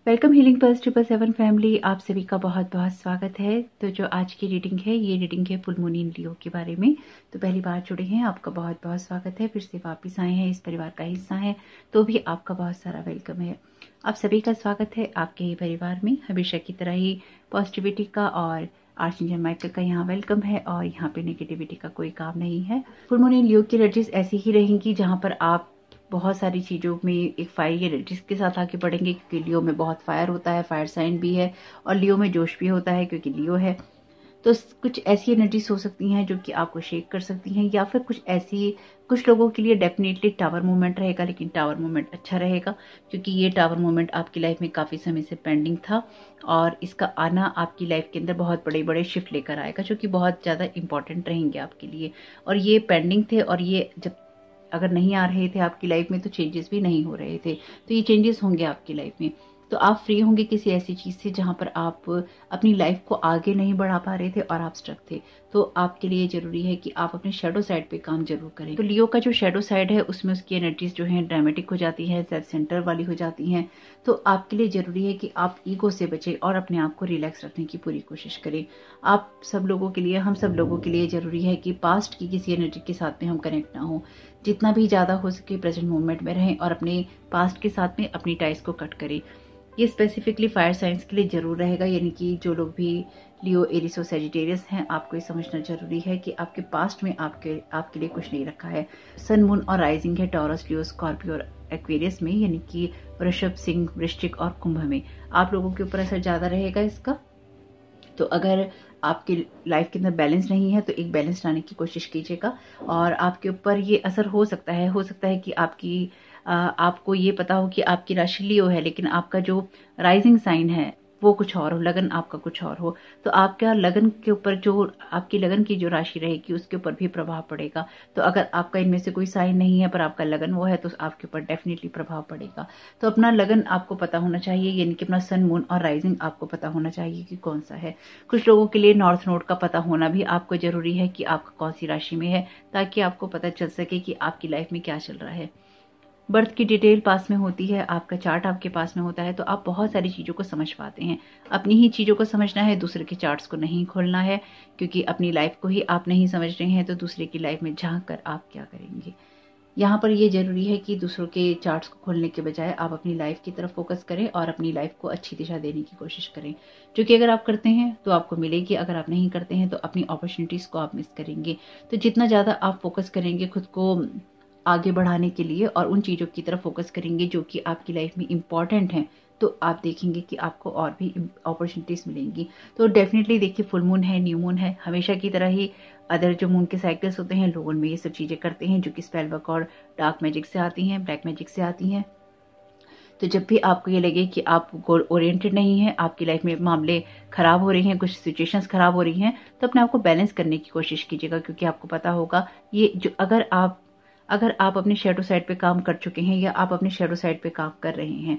Welcome healing pulse 777 family, आप सभी का बहुत बहुत स्वागत है। तो जो आज की रीडिंग है, ये रीडिंग है फुल मून इन लियो के बारे में। तो पहली बार जुड़े हैं, आपका बहुत बहुत स्वागत है। फिर से वापस आए हैं, इस परिवार का हिस्सा है, तो भी आपका बहुत सारा वेलकम है। आप सभी का स्वागत है आपके ही परिवार में। हमेशा की तरह ही पॉजिटिविटी का और आर्चएंजल माइकल का यहाँ वेलकम है, और यहाँ पे नेगेटिविटी का कोई काम नहीं है। फुल मून इन लियो की एनर्जीज ऐसी ही रहेंगी जहाँ पर आप बहुत सारी चीज़ों में एक फायर एनर्जीज के साथ आगे बढ़ेंगे, क्योंकि लियो में बहुत फायर होता है, फायर साइन भी है, और लियो में जोश भी होता है क्योंकि लियो है। तो कुछ ऐसी एनर्जीज हो सकती हैं जो कि आपको शेक कर सकती हैं, या फिर कुछ लोगों के लिए डेफिनेटली टावर मूवमेंट रहेगा, लेकिन टावर मूवमेंट अच्छा रहेगा क्योंकि ये टावर मूवमेंट आपकी लाइफ में काफ़ी समय से पेंडिंग था, और इसका आना आपकी लाइफ के अंदर बहुत बड़े बड़े शिफ्ट लेकर आएगा, जो कि बहुत ज़्यादा इंपॉर्टेंट रहेंगे आपके लिए। और ये पेंडिंग थे, और ये जब अगर नहीं आ रहे थे आपकी लाइफ में तो चेंजेस भी नहीं हो रहे थे, तो ये चेंजेस होंगे आपकी लाइफ में। तो आप फ्री होंगे किसी ऐसी चीज़ से जहाँ पर आप अपनी लाइफ को आगे नहीं बढ़ा पा रहे थे और आप स्टक थे। तो आपके लिए ज़रूरी है कि आप अपने शेडो साइड पे काम जरूर करें। तो लियो का जो शेडो साइड है उसमें उसकी एनर्जीज जो है ड्रामेटिक हो जाती है, सेल्फ सेंटर वाली हो जाती हैं। तो आपके लिए ज़रूरी है कि आप ईगो से बचें और अपने आप को रिलैक्स रखने की पूरी कोशिश करें। आप सब लोगों के लिए, हम सब लोगों के लिए ज़रूरी है कि पास्ट की किसी एनर्जी के साथ में हम कनेक्ट ना हो। जितना भी ज़्यादा हो सके प्रेजेंट मोमेंट में रहें और अपने पास्ट के साथ में अपनी टाइज को कट करें। ये स्पेसिफिकली फायर साइंस के लिए जरूर रहेगा, यानी कि जो लोग भी लियो, एरिस और सेजिटेरियस हैं, आपको ये समझना जरूरी है कि आपके पास्ट में आपके लिए कुछ नहीं रखा है। सन, मून और राइजिंग है टॉरस, लियो, स्कॉर्पियो और एक्वेरियस में, यानी कि वृषभ, सिंह, वृश्चिक और कुंभ में। आप लोगों के ऊपर असर ज्यादा रहेगा इसका। तो अगर आपकी लाइफ के अंदर बैलेंस नहीं है तो एक बैलेंस लाने की कोशिश कीजिएगा। और आपके ऊपर ये असर हो सकता है कि आपको ये पता हो कि आपकी राशि लियो है, लेकिन आपका जो राइजिंग साइन है वो कुछ और हो, लगन आपका कुछ और हो। तो आपका लगन के ऊपर, जो आपकी लगन की जो राशि रहेगी उसके ऊपर भी प्रभाव पड़ेगा। तो अगर आपका इनमें से कोई साइन नहीं है पर आपका लगन वो है, तो आपके ऊपर डेफिनेटली प्रभाव पड़ेगा। तो अपना लगन आपको पता होना चाहिए, यानी कि अपना सन, मून और राइजिंग आपको पता होना चाहिए कि कौन सा है। कुछ लोगों के लिए नॉर्थ नोड का पता होना भी आपको जरूरी है कि आपका कौन सी राशि में है, ताकि आपको पता चल सके कि आपकी लाइफ में क्या चल रहा है। बर्थ की डिटेल पास में होती है, आपका चार्ट आपके पास में होता है, तो आप बहुत सारी चीज़ों को समझ पाते हैं। अपनी ही चीज़ों को समझना है, दूसरे के चार्ट्स को नहीं खोलना है, क्योंकि अपनी लाइफ को ही आप नहीं समझ रहे हैं तो दूसरे की लाइफ में झांक कर आप क्या करेंगे। यहाँ पर ये जरूरी है कि दूसरों के चार्ट्स को खोलने के बजाय आप अपनी लाइफ की तरफ फोकस करें और अपनी लाइफ को अच्छी दिशा देने की कोशिश करें, जो कि अगर आप करते हैं तो आपको मिलेगी, अगर आप नहीं करते हैं तो अपनी अपॉर्चुनिटीज़ को आप मिस करेंगे। तो जितना ज़्यादा आप फोकस करेंगे खुद को आगे बढ़ाने के लिए और उन चीज़ों की तरफ फोकस करेंगे जो कि आपकी लाइफ में इम्पॉर्टेंट हैं, तो आप देखेंगे कि आपको और भी अपॉर्चुनिटीज़ मिलेंगी। तो डेफिनेटली देखिए, फुल मून है, न्यू मून है, हमेशा की तरह ही अदर जो मून के साइकिल्स होते हैं लोग उनमें ये सब चीज़ें करते हैं जो कि स्पेल वर्क और डार्क मैजिक से आती हैं, ब्लैक मैजिक से आती हैं। तो जब भी आपको ये लगे कि आप गोल ओरिएंटेड नहीं है, आपकी लाइफ में मामले खराब हो रहे हैं, कुछ सिचुएशंस खराब हो रही हैं, तो अपने आप को बैलेंस करने की कोशिश कीजिएगा, क्योंकि आपको पता होगा ये जो अगर आप अपने शेडो साइड पे काम कर चुके हैं या आप अपने शेडो साइड पे काम कर रहे हैं,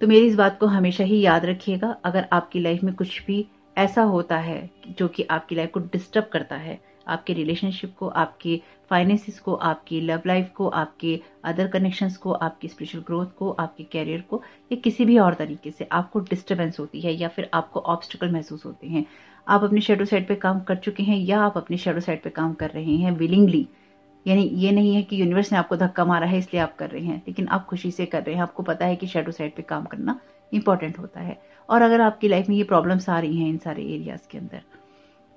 तो मेरी इस बात को हमेशा ही याद रखिएगा। अगर आपकी लाइफ में कुछ भी ऐसा होता है जो कि आपकी लाइफ को डिस्टर्ब करता है, आपके रिलेशनशिप को, आपके फाइनेंसिस को, आपकी लव लाइफ को, आपके अदर कनेक्शंस को, आपकी स्पिरिचुअल ग्रोथ को, आपके कैरियर को, या किसी भी और तरीके से आपको डिस्टर्बेंस होती है या फिर आपको ऑब्स्टिकल महसूस होते हैं, आप अपने शेडो साइड पे काम कर चुके हैं या आप अपने शेडो साइड पे काम कर रहे हैं विलिंगली, यानी ये नहीं है कि यूनिवर्स ने आपको धक्का मारा है इसलिए आप कर रहे हैं, लेकिन आप खुशी से कर रहे हैं। आपको पता है कि शेडो साइड पे काम करना इंपॉर्टेंट होता है। और अगर आपकी लाइफ में ये प्रॉब्लम्स आ रही हैं इन सारे एरियाज के अंदर,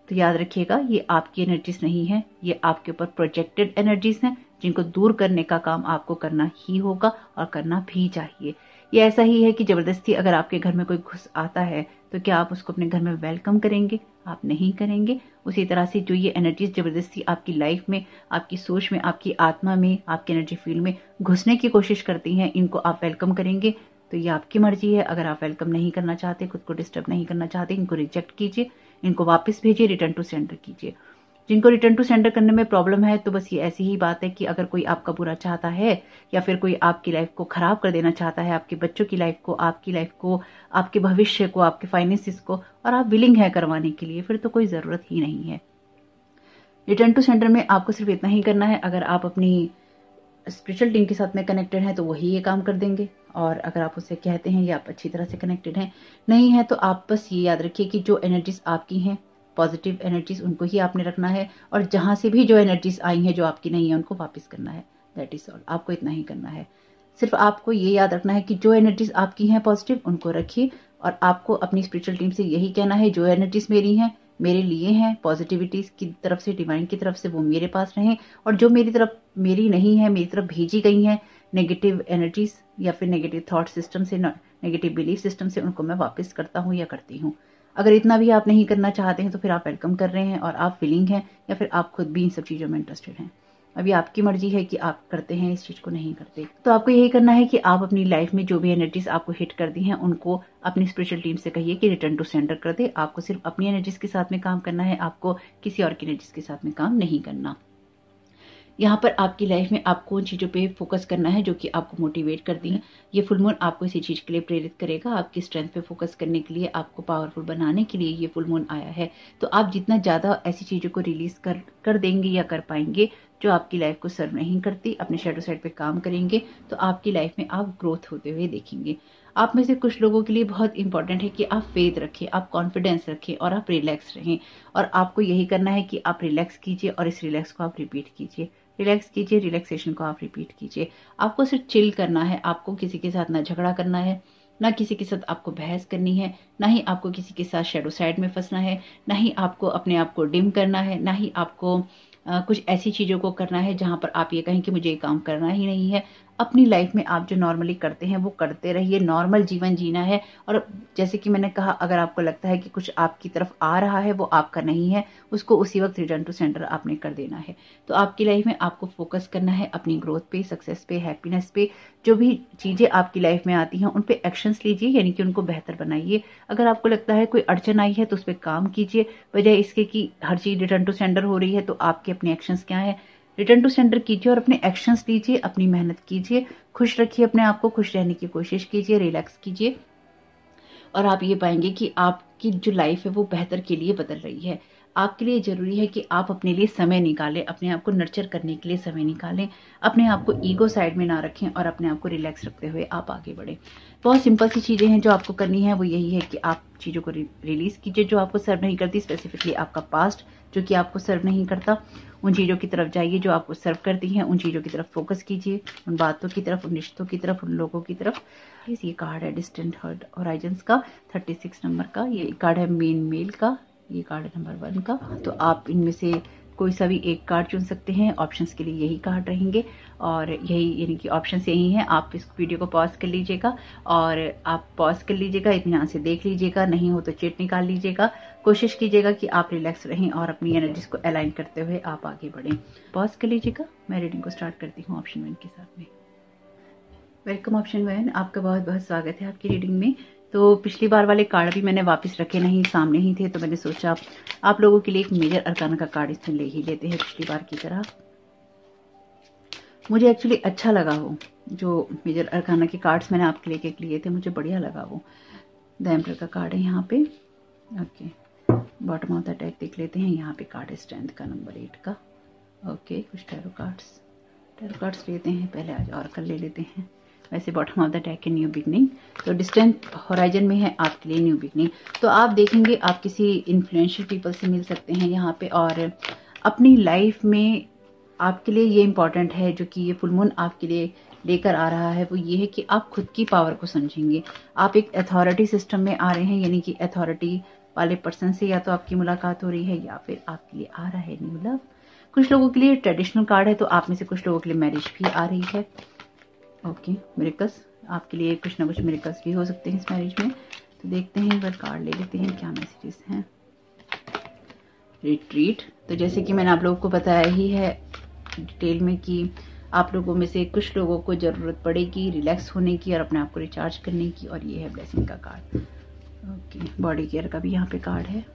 तो याद रखिएगा ये आपकी एनर्जीज नहीं है, ये आपके ऊपर प्रोजेक्टेड एनर्जीज हैं, जिनको दूर करने का काम आपको करना ही होगा और करना भी चाहिए। ये ऐसा ही है कि जबरदस्ती अगर आपके घर में कोई घुस आता है तो क्या आप उसको अपने घर में वेलकम करेंगे? आप नहीं करेंगे। उसी तरह से जो ये एनर्जीज जबरदस्ती आपकी लाइफ में, आपकी सोच में, आपकी आत्मा में, आपके एनर्जी फील्ड में घुसने की कोशिश करती हैं, इनको आप वेलकम करेंगे? तो ये आपकी मर्जी है। अगर आप वेलकम नहीं करना चाहते, खुद को डिस्टर्ब नहीं करना चाहते, इनको रिजेक्ट कीजिए, इनको वापस भेजिए, रिटर्न टू सेंडर कीजिए। जिनको रिटर्न टू सेंडर करने में प्रॉब्लम है, तो बस ये ऐसी ही बात है कि अगर कोई आपका बुरा चाहता है या फिर कोई आपकी लाइफ को खराब कर देना चाहता है, आपके बच्चों की लाइफ को, आपकी लाइफ को, आपके भविष्य को, आपके फाइनेंसिस को, और आप विलिंग है करवाने के लिए, फिर तो कोई जरूरत ही नहीं है। रिटर्न टू सेंडर में आपको सिर्फ इतना ही करना है, अगर आप अपनी स्पिरिचुअल टीम के साथ में कनेक्टेड हैं तो वही ये काम कर देंगे, और अगर आप उससे कहते हैं या आप अच्छी तरह से कनेक्टेड हैं नहीं है तो आप बस ये याद रखिए कि जो एनर्जीज आपकी हैं, पॉजिटिव एनर्जीज, उनको ही आपने रखना है, और जहां से भी जो एनर्जीज आई हैं जो आपकी नहीं है उनको वापस करना है। दैट इज ऑल, आपको इतना ही करना है। सिर्फ आपको ये याद रखना है कि जो एनर्जीज आपकी हैं पॉजिटिव, उनको रखिए, और आपको अपनी स्पिरिचुअल टीम से यही कहना है जो एनर्जीज मेरी हैं, मेरे लिए हैं, पॉजिटिविटीज की तरफ से, डिवाइन की तरफ से, वो मेरे पास रहें, और जो मेरी तरफ मेरी नहीं है, मेरी तरफ भेजी गई हैं नेगेटिव एनर्जीज या फिर नेगेटिव थॉट सिस्टम से, नेगेटिव बिलीफ सिस्टम से, उनको मैं वापस करता हूँ या करती हूँ। अगर इतना भी आप नहीं करना चाहते हैं तो फिर आप वेलकम कर रहे हैं और आप फीलिंग हैं, या फिर आप खुद भी इन सब चीज़ों में इंटरेस्टेड हैं। अभी आपकी मर्जी है कि आप करते हैं इस चीज को, नहीं करते। तो आपको यही करना है कि आप अपनी लाइफ में जो भी एनर्जीज आपको हिट कर दी हैं उनको अपनी स्पिरिचुअल टीम से कहिए कि रिटर्न टू सेंटर कर दे। आपको सिर्फ अपनी एनर्जीज के साथ में काम करना है, आपको किसी और की एनर्जीज के साथ में काम नहीं करना। यहाँ पर आपकी लाइफ में आपको उन चीज़ों पे फोकस करना है जो कि आपको मोटिवेट करती हैं। ये फुल मून आपको इसी चीज़ के लिए प्रेरित करेगा, आपकी स्ट्रेंथ पे फोकस करने के लिए, आपको पावरफुल बनाने के लिए ये फुल मून आया है। तो आप जितना ज़्यादा ऐसी चीज़ों को रिलीज कर देंगे या कर पाएंगे जो आपकी लाइफ को सर्व नहीं करती, अपने शैडो साइड पे काम करेंगे, तो आपकी लाइफ में आप ग्रोथ होते हुए देखेंगे। आप में से कुछ लोगों के लिए बहुत इंपॉर्टेंट है कि आप फेथ रखें, आप कॉन्फिडेंस रखें और आप रिलैक्स रहें। और आपको यही करना है कि आप रिलैक्स कीजिए और इस रिलैक्स को आप रिपीट कीजिए। रिलैक्स कीजिए, रिलैक्सेशन को आप रिपीट कीजिए। आपको सिर्फ चिल करना है, आपको किसी के साथ ना झगड़ा करना है, ना किसी के साथ आपको बहस करनी है, ना ही आपको किसी के साथ शैडो साइड में फंसना है, ना ही आपको अपने आप को डिम करना है, ना ही आपको कुछ ऐसी चीज़ों को करना है जहां पर आप ये कहें कि मुझे ये काम करना ही नहीं है। अपनी लाइफ में आप जो नॉर्मली करते हैं वो करते रहिए, नॉर्मल जीवन जीना है। और जैसे कि मैंने कहा, अगर आपको लगता है कि कुछ आपकी तरफ आ रहा है वो आपका नहीं है, उसको उसी वक्त रिटर्न टू सेंटर आपने कर देना है। तो आपकी लाइफ में आपको फोकस करना है अपनी ग्रोथ पे, सक्सेस पे, हैप्पीनेस पे। जो भी चीज़ें आपकी लाइफ में आती हैं उन पे एक्शंस लीजिए, यानी कि उनको बेहतर बनाइए। अगर आपको लगता है कोई अड़चन आई है तो उस पर काम कीजिए, बजाय इसके कि हर चीज़ रिटर्न टू सेंटर हो रही है तो आपके अपने एक्शंस क्या है। रिटर्न टू सेंटर कीजिए और अपने एक्शंस लीजिए, अपनी मेहनत कीजिए, खुश रखिए अपने आप को, खुश रहने की कोशिश कीजिए, रिलैक्स कीजिए, और आप ये पाएंगे कि आपकी जो लाइफ है वो बेहतर के लिए बदल रही है। आपके लिए जरूरी है कि आप अपने लिए समय निकालें, अपने आप को नर्चर करने के लिए समय निकालें, अपने आप को ईगो साइड में ना रखें और अपने आप को रिलैक्स रखते हुए आप आगे बढ़ें। बहुत सिंपल सी चीज़ें हैं जो आपको करनी है, वो यही है कि आप चीज़ों को रिलीज कीजिए जो आपको सर्व नहीं करती, स्पेसिफिकली आपका पास्ट जो कि आपको सर्व नहीं करता। उन चीज़ों की तरफ जाइए जो आपको सर्व करती हैं, उन चीज़ों की तरफ फोकस कीजिए, उन बातों की तरफ, उन रिश्तों की तरफ, उन लोगों की तरफ। ये कार्ड है डिस्टेंट होराइजन्स का 36 नंबर का, ये कार्ड है मेन मेल का, ये कार्ड है नंबर 1 का। तो आप इनमें से कोई सा भी एक कार्ड चुन सकते हैं, ऑप्शंस के लिए यही कार्ड रहेंगे और यही यानी कि ऑप्शंस यही हैं। आप इस वीडियो को पॉज कर लीजिएगा और आप पॉज कर लीजिएगा, इत्मीनान से देख लीजिएगा, नहीं हो तो चिट निकाल लीजिएगा। कोशिश कीजिएगा कि आप रिलैक्स रहें और अपनी एनर्जीज को अलाइन करते हुए आप आगे बढ़ें। पॉज कर लीजिएगा, मैं रीडिंग को स्टार्ट करती हूँ ऑप्शन 1 के साथ में। वेलकम ऑप्शन 1, आपका बहुत बहुत स्वागत है आपकी रीडिंग में। तो पिछली बार वाले कार्ड भी मैंने वापस रखे नहीं, सामने ही थे, तो मैंने सोचा आप लोगों के लिए एक मेजर अरकाना का कार्ड इसमें ले ही लेते हैं पिछली बार की तरह। मुझे एक्चुअली अच्छा लगा वो जो मेजर अरकाना के कार्ड्स मैंने आपके लिए लिए थे, मुझे बढ़िया लगा वो। द एम्परर का कार्ड है यहाँ पे। Okay, bottom of the deck देख लेते हैं। यहाँ पे कार्ड है स्ट्रेंथ का नंबर 8 का। ओके, कुछ टैरो कार्ड्स लेते हैं पहले, आज ऑरेकल ले लेते हैं। वैसे बॉटम ऑफ द डेक है न्यू बिगनिंग, तो डिस्टेंट होराइजन में है आपके लिए न्यू बिगनिंग। तो आप देखेंगे आप किसी इन्फ्लुएंशियल पीपल से मिल सकते हैं यहाँ पे, और अपनी लाइफ में आपके लिए ये इंपॉर्टेंट है जो कि ये फुल मून आपके लिए लेकर आ रहा है, वो ये है कि आप खुद की पावर को समझेंगे। आप एक अथॉरिटी सिस्टम में आ रहे हैं, यानी कि अथॉरिटी वाले पर्सन से या तो आपकी मुलाकात हो रही है या फिर आपके लिए आ रहा है न्यू लव। कुछ लोगों के लिए ट्रेडिशनल कार्ड है, तो आप में से कुछ लोगों के लिए मैरिज भी आ रही है। ओके, मिरेकल्स, आपके लिए कुछ ना कुछ मिरेकल्स भी हो सकते हैं इस मैरिज में। तो देखते हैं, एक बार कार्ड ले लेते हैं क्या मैसेजेस हैं। रिट्रीट, तो जैसे कि मैंने आप लोगों को बताया ही है डिटेल में कि आप लोगों में से कुछ लोगों को ज़रूरत पड़ेगी रिलैक्स होने की और अपने आप को रिचार्ज करने की, और ये है ब्लेसिंग का कार्ड। ओके, बॉडी केयर का भी यहाँ पे कार्ड है।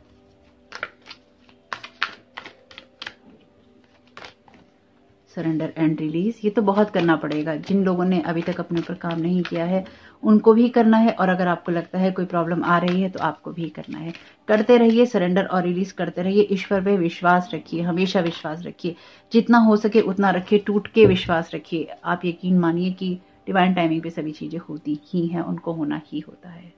सरेंडर एंड रिलीज, ये तो बहुत करना पड़ेगा। जिन लोगों ने अभी तक अपने ऊपर काम नहीं किया है उनको भी करना है, और अगर आपको लगता है कोई प्रॉब्लम आ रही है तो आपको भी करना है। करते रहिए, सरेंडर और रिलीज करते रहिए। ईश्वर पे विश्वास रखिए, हमेशा विश्वास रखिए, जितना हो सके उतना रखिए, टूट के विश्वास रखिए। आप यकीन मानिए कि डिवाइन टाइमिंग पे सभी चीजें होती ही हैं, उनको होना ही होता है।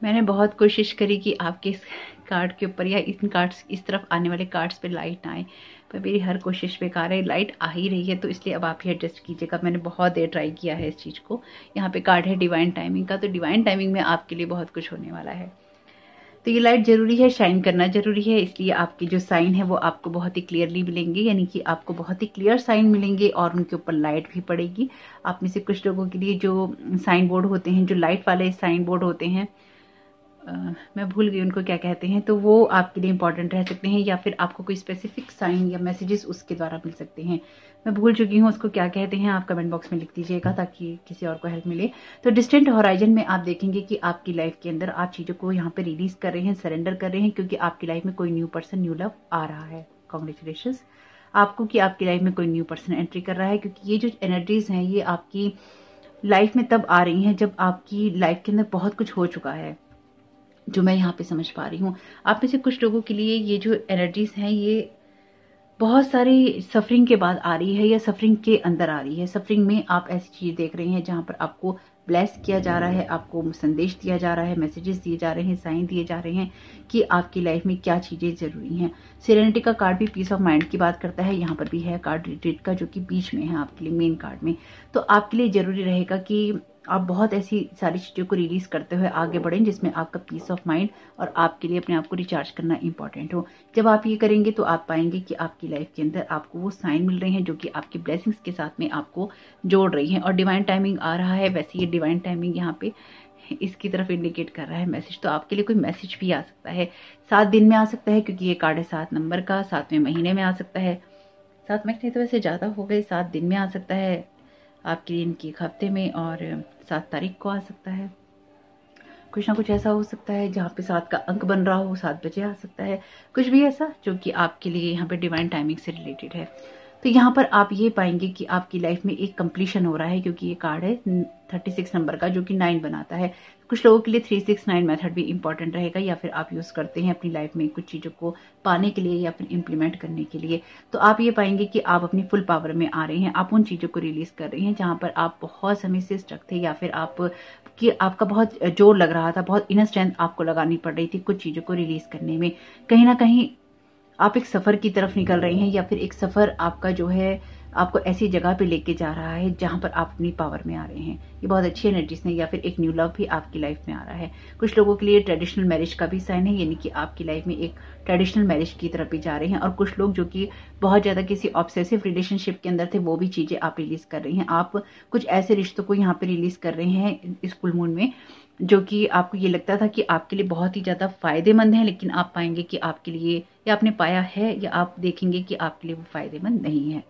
मैंने बहुत कोशिश करी कि आपके इस कार्ड के ऊपर या इन कार्ड्स, इस तरफ आने वाले कार्ड्स पे लाइट ना आए, पर मेरी हर कोशिश बेकार है। लाइट आ ही रही है, तो इसलिए अब आप ही एडजस्ट कीजिएगा। मैंने बहुत देर ट्राई किया है इस चीज़ को। यहाँ पे कार्ड है डिवाइन टाइमिंग का, तो डिवाइन टाइमिंग में आपके लिए बहुत कुछ होने वाला है। तो ये लाइट जरूरी है, शाइन करना जरूरी है, इसलिए आपके जो साइन है वो आपको बहुत ही क्लियरली मिलेंगे, यानी कि आपको बहुत ही क्लियर साइन मिलेंगे और उनके ऊपर लाइट भी पड़ेगी। आप में से कुछ लोगों के लिए जो साइन बोर्ड होते हैं, जो लाइट वाले साइन बोर्ड होते हैं, मैं भूल गई उनको क्या कहते हैं, तो वो आपके लिए इंपॉर्टेंट रह सकते हैं, या फिर आपको कोई स्पेसिफिक साइन या मैसेजेस उसके द्वारा मिल सकते हैं। मैं भूल चुकी हूँ उसको क्या कहते हैं, आप कमेंट बॉक्स में लिख दीजिएगा ताकि किसी और को हेल्प मिले। तो डिस्टेंट हॉराइजन में आप देखेंगे कि आपकी लाइफ के अंदर आप चीज़ों को यहाँ पे रिलीज कर रहे हैं, सरेंडर कर रहे हैं, क्योंकि आपकी लाइफ में कोई न्यू पर्सन, न्यू लव आ रहा है। कॉन्ग्रेचुलेशंस आपको कि आपकी लाइफ में कोई न्यू पर्सन एंट्री कर रहा है, क्योंकि ये जो एनर्जीज हैं ये आपकी लाइफ में तब आ रही हैं जब आपकी लाइफ के अंदर बहुत कुछ हो चुका है, जो मैं यहाँ पे समझ पा रही हूँ। आप में से कुछ लोगों के लिए ये जो एनर्जीज हैं ये बहुत सारी सफरिंग के बाद आ रही है, या सफरिंग के अंदर आ रही है। सफरिंग में आप ऐसी चीज देख रहे हैं जहां पर आपको ब्लेस किया जा रहा है, आपको संदेश दिया जा रहा है, मैसेजेस दिए जा रहे हैं, साइन दिए जा रहे हैं कि आपकी लाइफ में क्या चीजें जरूरी हैं। सेरेनिटी का कार्ड भी पीस ऑफ माइंड की बात करता है, यहाँ पर भी है कार्ड रिट्रीट का, जो कि बीच में है आपके लिए मेन कार्ड में। तो आपके लिए जरूरी रहेगा कि आप बहुत ऐसी सारी चीज़ों को रिलीज करते हुए आगे बढ़ें जिसमें आपका पीस ऑफ माइंड और आपके लिए अपने आप को रिचार्ज करना इंपॉर्टेंट हो। जब आप ये करेंगे तो आप पाएंगे कि आपकी लाइफ के अंदर आपको वो साइन मिल रहे हैं जो कि आपकी ब्लेसिंग्स के साथ में आपको जोड़ रही हैं, और डिवाइन टाइमिंग आ रहा है। वैसे ये डिवाइन टाइमिंग यहाँ पे इसकी तरफ इंडिकेट कर रहा है मैसेज, तो आपके लिए कोई मैसेज भी आ सकता है। 7 दिन में आ सकता है, क्योंकि ये कार्ड है 7 नंबर का। 7वें महीने में आ सकता है, 7 महीने तो वैसे ज़्यादा हो गए, 7 दिन में आ सकता है आपके लिए, इनकी एक हफ्ते में, और 7 तारीख को आ सकता है। कुछ ना कुछ ऐसा हो सकता है जहाँ पे 7 का अंक बन रहा हो, 7 बजे आ सकता है। कुछ भी ऐसा जो कि आपके लिए यहाँ पे डिवाइन टाइमिंग से रिलेटेड है। तो यहाँ पर आप ये पाएंगे कि आपकी लाइफ में एक कंप्लीशन हो रहा है, क्योंकि ये कार्ड है 36 नंबर का, जो कि 9 बनाता है। कुछ लोगों के लिए 369 मेथड भी इंपॉर्टेंट रहेगा, या फिर आप यूज करते हैं अपनी लाइफ में कुछ चीजों को पाने के लिए या फिर इम्प्लीमेंट करने के लिए। तो आप ये पाएंगे कि आप अपनी फुल पावर में आ रहे हैं, आप उन चीजों को रिलीज कर रहे हैं जहां पर आप बहुत समय से स्टक थे, या फिर आपका बहुत जोर लग रहा था, बहुत इनर स्ट्रेंथ आपको लगानी पड़ रही थी कुछ चीजों को रिलीज करने में। कहीं ना कहीं आप एक सफर की तरफ निकल रहे हैं, या फिर एक सफर आपका जो है आपको ऐसी जगह पे लेके जा रहा है जहां पर आप अपनी पावर में आ रहे हैं। ये बहुत अच्छी एनर्जीज है, या फिर एक न्यू लव भी आपकी लाइफ में आ रहा है। कुछ लोगों के लिए ट्रेडिशनल मैरिज का भी साइन है, यानी कि आपकी लाइफ में एक ट्रेडिशनल मैरिज की तरफ भी जा रहे हैं। और कुछ लोग जो कि बहुत ज्यादा किसी ऑब्सेसिव रिलेशनशिप के अंदर थे, वो भी चीजें आप रिलीज कर रही हैं। आप कुछ ऐसे रिश्तों को यहाँ पे रिलीज कर रहे हैं इस फुल मून में, जो कि आपको ये लगता था कि आपके लिए बहुत ही ज्यादा फायदेमंद है, लेकिन आप पाएंगे कि आपके लिए, या आपने पाया है, या आप देखेंगे कि आपके लिए वो फायदेमंद नहीं है।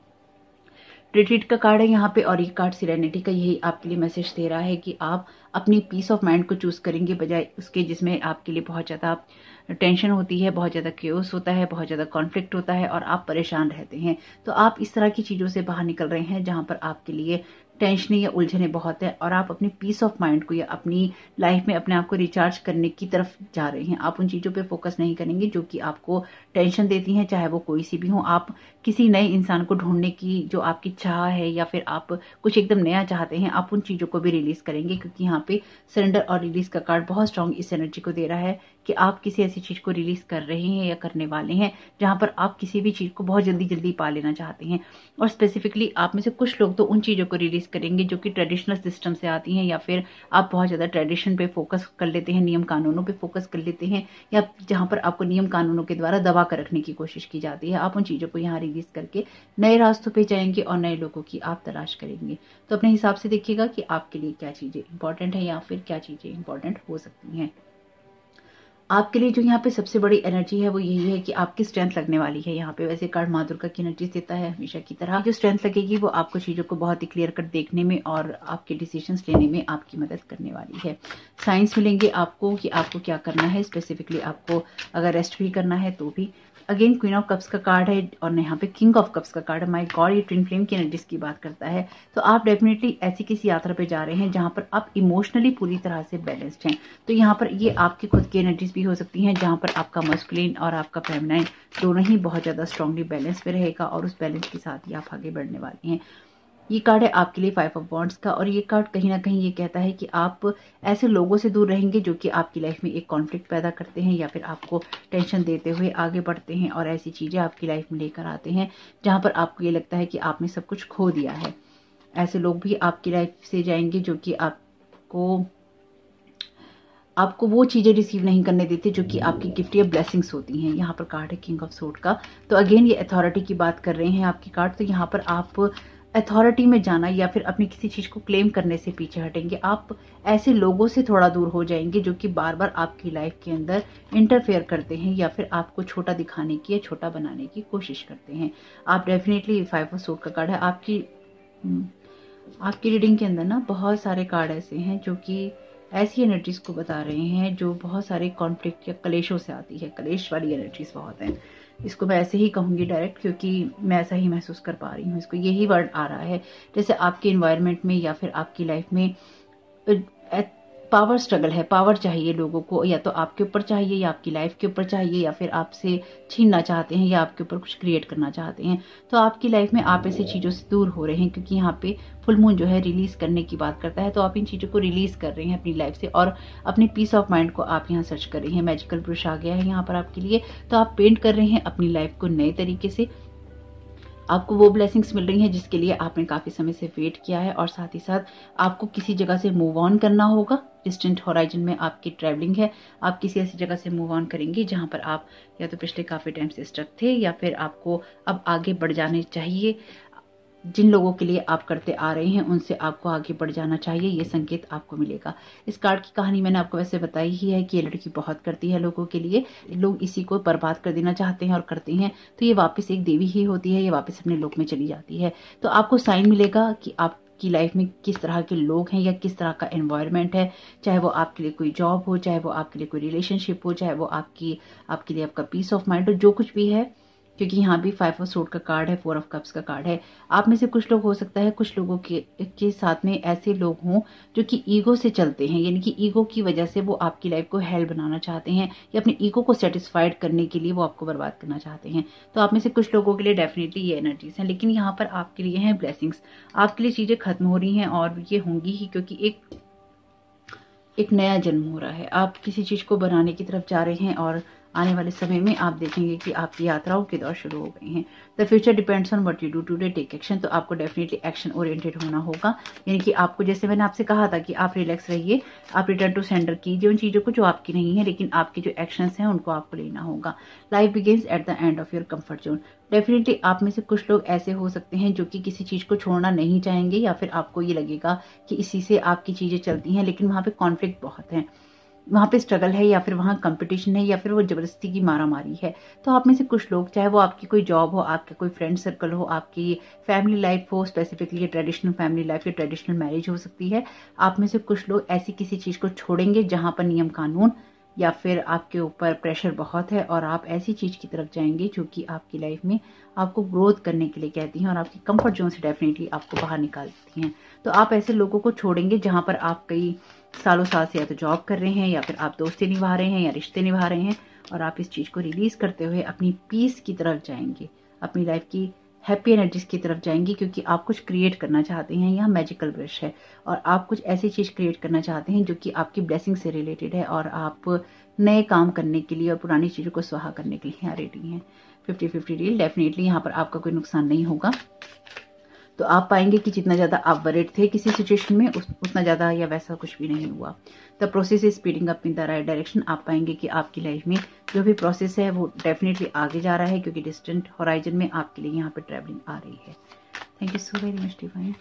रिट्रीट का कार्ड है यहाँ पे, और ये कार्ड सिरेनिटी का यही आपके लिए मैसेज दे रहा है कि आप अपनी पीस ऑफ माइंड को चूज करेंगे बजाय उसके जिसमें आपके लिए बहुत ज्यादा टेंशन होती है, बहुत ज्यादा क्योस होता है, बहुत ज्यादा कॉन्फ्लिक्ट होता है, और आप परेशान रहते हैं। तो आप इस तरह की चीजों से बाहर निकल रहे हैं जहां पर आपके लिए टेंशन या उलझने बहुत है, और आप अपनी पीस ऑफ माइंड को या अपनी लाइफ में अपने आप को रिचार्ज करने की तरफ जा रहे हैं। आप उन चीजों पे फोकस नहीं करेंगे जो कि आपको टेंशन देती हैं, चाहे वो कोई सी भी हो। आप किसी नए इंसान को ढूंढने की जो आपकी चाह है, या फिर आप कुछ एकदम नया चाहते हैं, आप उन चीजों को भी रिलीज करेंगे, क्योंकि यहाँ पे सरेंडर और रिलीज का कार्ड बहुत स्ट्रांग इस एनर्जी को दे रहा है कि आप किसी ऐसी चीज को रिलीज कर रहे हैं या करने वाले हैं जहां पर आप किसी भी चीज को बहुत जल्दी जल्दी पा लेना चाहते हैं। और स्पेसिफिकली आप में से कुछ लोग तो उन चीजों को रिलीज करेंगे जो कि ट्रेडिशनल सिस्टम से आती हैं, या फिर आप बहुत ज्यादा ट्रेडिशन पे फोकस कर लेते हैं, नियम कानूनों पे फोकस कर लेते हैं, या जहां पर आपको नियम कानूनों के द्वारा दबा कर रखने की कोशिश की जाती है। आप उन चीजों को यहाँ रिलीज करके नए रास्तों पे जाएंगे और नए लोगों की आप तलाश करेंगे। तो अपने हिसाब से देखिएगा कि आपके लिए क्या चीजें इंपॉर्टेंट है, या फिर क्या चीजें इंपॉर्टेंट हो सकती हैं। आपके लिए जो यहाँ पे सबसे बड़ी एनर्जी है वो यही है कि आपकी स्ट्रेंथ लगने वाली है। यहाँ पे वैसे कार्ड माँ दुर्गा की एनर्जी देता है हमेशा की तरह। जो स्ट्रेंथ लगेगी वो आपको चीजों को बहुत ही क्लियर कट देखने में और आपके डिसीजंस लेने में आपकी मदद करने वाली है। साइंस मिलेंगे आपको कि आपको क्या करना है, स्पेसिफिकली आपको अगर रेस्ट भी करना है तो भी। अगेन क्वीन ऑफ कप्स का कार्ड है और यहाँ पे किंग ऑफ कप्स का कार्ड है। माय गॉड, ये ट्विन फ्लेम की एनर्जीज की बात करता है। तो आप डेफिनेटली ऐसी किसी यात्रा पे जा रहे हैं जहां पर आप इमोशनली पूरी तरह से बैलेंस्ड हैं। तो यहाँ पर ये आपकी खुद की एनर्जीज भी हो सकती हैं जहां पर आपका मस्कुलिन और आपका फेमिनाइन दोनों ही बहुत ज्यादा स्ट्रांगली बैलेंस पे रहेगा और उस बैलेंस के साथ ही आप आगे बढ़ने वाले हैं। ये कार्ड है आपके लिए 5 ऑफ वॉन्ड्स का और ये कार्ड कहीं ना कहीं ये कहता है कि आप ऐसे लोगों से दूर रहेंगे जो कि आपकी लाइफ में एक कॉन्फ्लिक्ट पैदा करते हैं या फिर आपको टेंशन देते हुए आगे बढ़ते हैं और ऐसी चीजें आपकी लाइफ में लेकर आते हैं जहां पर आपको ये लगता है कि आपने सब कुछ खो दिया है। ऐसे लोग भी आपकी लाइफ से जाएंगे जो कि आपको वो चीजें रिसीव नहीं करने देते जो कि आपकी गिफ्ट या ब्लेसिंग्स होती हैं। यहाँ पर कार्ड है किंग ऑफ सोर्ड का। तो अगेन ये अथॉरिटी की बात कर रहे हैं आपकी कार्ड। तो यहाँ पर आप अथॉरिटी में जाना या फिर अपनी किसी चीज को क्लेम करने से पीछे हटेंगे। आप ऐसे लोगों से थोड़ा दूर हो जाएंगे जो कि बार बार आपकी लाइफ के अंदर इंटरफेयर करते हैं या फिर आपको छोटा दिखाने की या छोटा बनाने की कोशिश करते हैं। आप डेफिनेटली 5 ऑफ सोर्ड का कार्ड है। आपकी रीडिंग के अंदर ना बहुत सारे कार्ड ऐसे हैं जो कि ऐसी एनर्जीज को बता रहे हैं जो बहुत सारे कॉन्फ्लिक्ट या कलेशों से आती है। कलेश वाली एनर्जीज बहुत हैं। इसको मैं ऐसे ही कहूंगी डायरेक्ट क्योंकि मैं ऐसा ही महसूस कर पा रही हूँ। इसको यही वर्ड आ रहा है जैसे आपके एनवायरनमेंट में या फिर आपकी लाइफ में पावर स्ट्रगल है। पावर चाहिए लोगों को, या तो आपके ऊपर चाहिए या आपकी लाइफ के ऊपर चाहिए या फिर आपसे छीनना चाहते हैं या आपके ऊपर कुछ क्रिएट करना चाहते हैं। तो आपकी लाइफ में आप ऐसी चीजों से दूर हो रहे हैं क्योंकि यहाँ पे फुल मून जो है रिलीज करने की बात करता है। तो आप इन चीजों को रिलीज कर रहे हैं अपनी लाइफ से और अपनी पीस ऑफ माइंड को आप यहाँ सर्च कर रहे हैं। मैजिकल ब्रश आ गया है यहाँ पर आपके लिए। तो आप पेंट कर रहे हैं अपनी लाइफ को नए तरीके से। आपको वो ब्लेसिंग्स मिल रही हैं जिसके लिए आपने काफी समय से वेट किया है और साथ ही साथ आपको किसी जगह से मूव ऑन करना होगा। डिस्टेंट होराइजन में आपकी ट्रैवलिंग है। आप किसी ऐसी जगह से मूव ऑन करेंगे जहां पर आप या तो पिछले काफी टाइम से स्टक थे या फिर आपको अब आगे बढ़ जाने चाहिए। जिन लोगों के लिए आप करते आ रहे हैं उनसे आपको आगे बढ़ जाना चाहिए, ये संकेत आपको मिलेगा। इस कार्ड की कहानी मैंने आपको वैसे बताई ही है कि ये लड़की बहुत करती है लोगों के लिए। लोग इसी को बर्बाद कर देना चाहते हैं और करते हैं तो ये वापस एक देवी ही होती है, ये वापस अपने लोक में चली जाती है। तो आपको साइन मिलेगा कि आप की लाइफ में किस तरह के लोग हैं या किस तरह का एनवायरनमेंट है, चाहे वो आपके लिए कोई जॉब हो, चाहे वो आपके लिए कोई रिलेशनशिप हो, चाहे वो आपके लिए आपका पीस ऑफ माइंड हो, जो कुछ भी है। क्योंकि यहाँ भी 5 ऑफ सोर्ड का कार्ड है, 4 ऑफ कप्स का कार्ड है। आप में से कुछ लोग हो सकता है कुछ लोगों के साथ में ऐसे लोग हों जो कि ईगो से चलते हैं, यानी कि ईगो की वजह से वो आपकी लाइफ को हेल बनाना चाहते हैं या अपने ईगो को सेटिस्फाइड करने के लिए वो आपको बर्बाद करना चाहते हैं। तो आप में से कुछ लोगों के लिए डेफिनेटली ये एनर्जीज हैं। लेकिन यहाँ पर आपके लिए हैं ब्लेसिंग्स। आपके लिए चीजें खत्म हो रही हैं और ये होंगी ही क्योंकि एक नया जन्म हो रहा है। आप किसी चीज को बनाने की तरफ जा रहे हैं और आने वाले समय में आप देखेंगे कि आपकी यात्राओं के दौर शुरू हो गए हैं। The future depends on what you do today, take action. तो आपको डेफिनेटली एक्शन ओरिएंटेड होना होगा, यानी कि आपको, जैसे मैंने आपसे कहा था कि आप रिलैक्स रहिए, आप रिटर्न टू सेंडर कीजिए उन चीजों को जो आपकी नहीं है, लेकिन आपके जो एक्शंस हैं उनको आपको लेना होगा। Life begins at the end of your comfort zone. Definitely आप में से कुछ लोग ऐसे हो सकते हैं जो कि किसी चीज को छोड़ना नहीं चाहेंगे या फिर आपको ये लगेगा कि इसी से आपकी चीजें चलती हैं, लेकिन वहां पे कॉन्फ्लिक्ट बहुत है, वहां पे स्ट्रगल है या फिर वहां कंपटीशन है या फिर वो जबरदस्ती की मारामारी है। तो आप में से कुछ लोग, चाहे वो आपकी कोई जॉब हो, आपका कोई फ्रेंड सर्कल हो, आपकी फैमिली लाइफ हो, स्पेसिफिकली ट्रेडिशनल फैमिली लाइफ या ट्रेडिशनल मैरिज हो सकती है, आप में से कुछ लोग ऐसी किसी चीज को छोड़ेंगे जहां पर नियम कानून या फिर आपके ऊपर प्रेशर बहुत है और आप ऐसी चीज की तरफ जाएंगे जो कि आपकी लाइफ में आपको ग्रोथ करने के लिए कहती हैं और आपकी कंफर्ट जोन से डेफिनेटली आपको बाहर निकालती हैं। तो आप ऐसे लोगों को छोड़ेंगे जहां पर आप कई सालों साल से या तो जॉब कर रहे हैं या फिर आप दोस्ती निभा रहे हैं या रिश्ते निभा रहे हैं, और आप इस चीज को रिलीज करते हुए अपनी पीस की तरफ जाएंगे, अपनी लाइफ की हैप्पी एनर्जीज की तरफ जाएंगे, क्योंकि आप कुछ क्रिएट करना चाहते हैं। यहाँ मैजिकल ब्रश है और आप कुछ ऐसी चीज क्रिएट करना चाहते हैं जो कि आपकी ब्लेसिंग से रिलेटेड है और आप नए काम करने के लिए और पुरानी चीजों को स्वाहा करने के लिए यहाँ रेडी हैं। 50-50 डील। डेफिनेटली यहाँ पर आपका कोई नुकसान नहीं होगा। तो आप पाएंगे कि जितना ज्यादा आप वरीड थे किसी सिचुएशन में उतना ज्यादा या वैसा कुछ भी नहीं हुआ। The process is speeding up in the right direction. आप पाएंगे कि आपकी लाइफ में जो भी प्रोसेस है वो डेफिनेटली आगे जा रहा है, क्योंकि डिस्टेंट होराइजन में आपके लिए यहाँ पे ट्रैवलिंग आ रही है। Thank you so very much divine.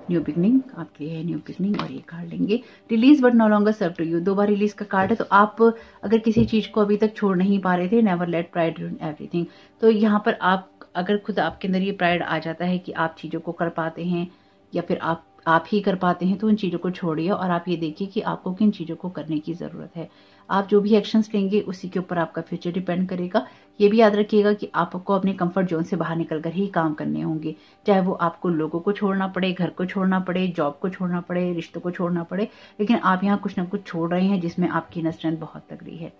New beginning आपके लिए है, न्यू बिगनिंग। और ये कार्ड लेंगे release but no longer serve to you. 2 बार रिलीज का कार्ड है। तो आप अगर किसी चीज को अभी तक छोड़ नहीं पा रहे थे, never let pride ruin everything. तो यहाँ पर आप अगर खुद आपके अंदर ये प्राइड आ जाता है कि आप चीजों को कर पाते हैं या फिर आप ही कर पाते हैं, तो उन चीजों को छोड़िए और आप ये देखिए कि आपको किन चीजों को करने की जरूरत है। आप जो भी एक्शंस लेंगे उसी के ऊपर आपका फ्यूचर डिपेंड करेगा। ये भी याद रखिएगा कि आपको अपने कंफर्ट जोन से बाहर निकल कर ही काम करने होंगे, चाहे वो आपको लोगों को छोड़ना पड़े, घर को छोड़ना पड़े, जॉब को छोड़ना पड़े, रिश्तों को छोड़ना पड़े, लेकिन आप यहाँ कुछ ना कुछ छोड़ रहे हैं जिसमें आपकी इनर स्ट्रेंथ बहुत तगड़ी है।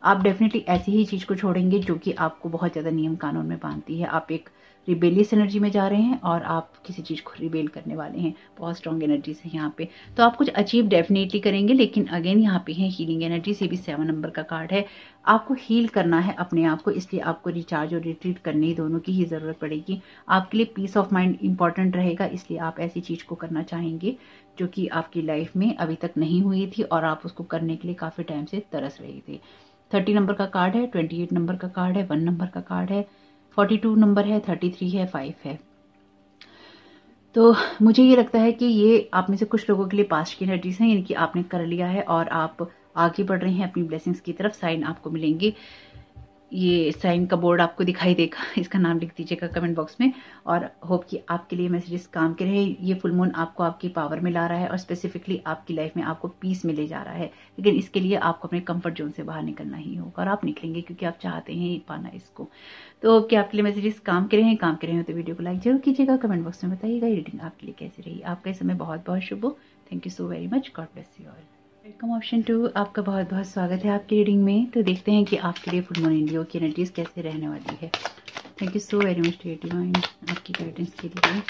आप डेफिनेटली ऐसी ही चीज को छोड़ेंगे जो कि आपको बहुत ज्यादा नियम कानून में बांधती है। आप एक रिबेलियस एनर्जी में जा रहे हैं और आप किसी चीज को रिबेल करने वाले हैं। बहुत स्ट्रॉन्ग एनर्जीज है यहाँ पे, तो आप कुछ अचीव डेफिनेटली करेंगे। लेकिन अगेन यहाँ पे है हीलिंग एनर्जी, ये भी 7 नंबर का कार्ड है। आपको हील करना है अपने आप को, इसलिए आपको रिचार्ज और रिट्रीट करने दोनों की ही जरूरत पड़ेगी। आपके लिए पीस ऑफ माइंड इंपॉर्टेंट रहेगा, इसलिए आप ऐसी चीज को करना चाहेंगे जो कि आपकी लाइफ में अभी तक नहीं हुई थी और आप उसको करने के लिए काफी टाइम से तरस रहे थे। 30 नंबर का कार्ड है, 28 नंबर का कार्ड है, 1 नंबर का कार्ड है, 42 नंबर है, 33 है, 5 है। तो मुझे ये लगता है कि ये आप में से कुछ लोगों के लिए पास्ट की एनर्जीज हैं, यानी कि आपने कर लिया है और आप आगे बढ़ रहे हैं अपनी ब्लेसिंग्स की तरफ। साइन आपको मिलेंगे, ये साइन का बोर्ड आपको दिखाई देगा, इसका नाम लिख दीजिएगा कमेंट बॉक्स में। और होप कि आपके लिए मैसेजेस काम के रहे। ये फुल मून आपको आपकी पावर में ला रहा है और स्पेसिफिकली आपकी लाइफ में आपको पीस में ले जा रहा है, लेकिन इसके लिए आपको अपने कंफर्ट जोन से बाहर निकलना ही होगा और आप निकलेंगे क्योंकि आप चाहते हैं पाना इसको। तो होप कि आपके लिए मैसेजेस काम के रहे। काम के रहे हो तो वीडियो को लाइक जरूर कीजिएगा, कमेंट बॉक्स में बताइएगा रीडिंग आपके लिए कैसी रही। आपका समय बहुत बहुत शुभ हो। Thank you so very much, God bless you all. Welcome option 2, आपका बहुत बहुत स्वागत है आपकी रीडिंग में। तो देखते हैं कि आपके लिए फुल मून इन लियो की एनर्जीज कैसे रहने वाली है। Thank you so very much dear divine आपकी गाइडेंस के लिए।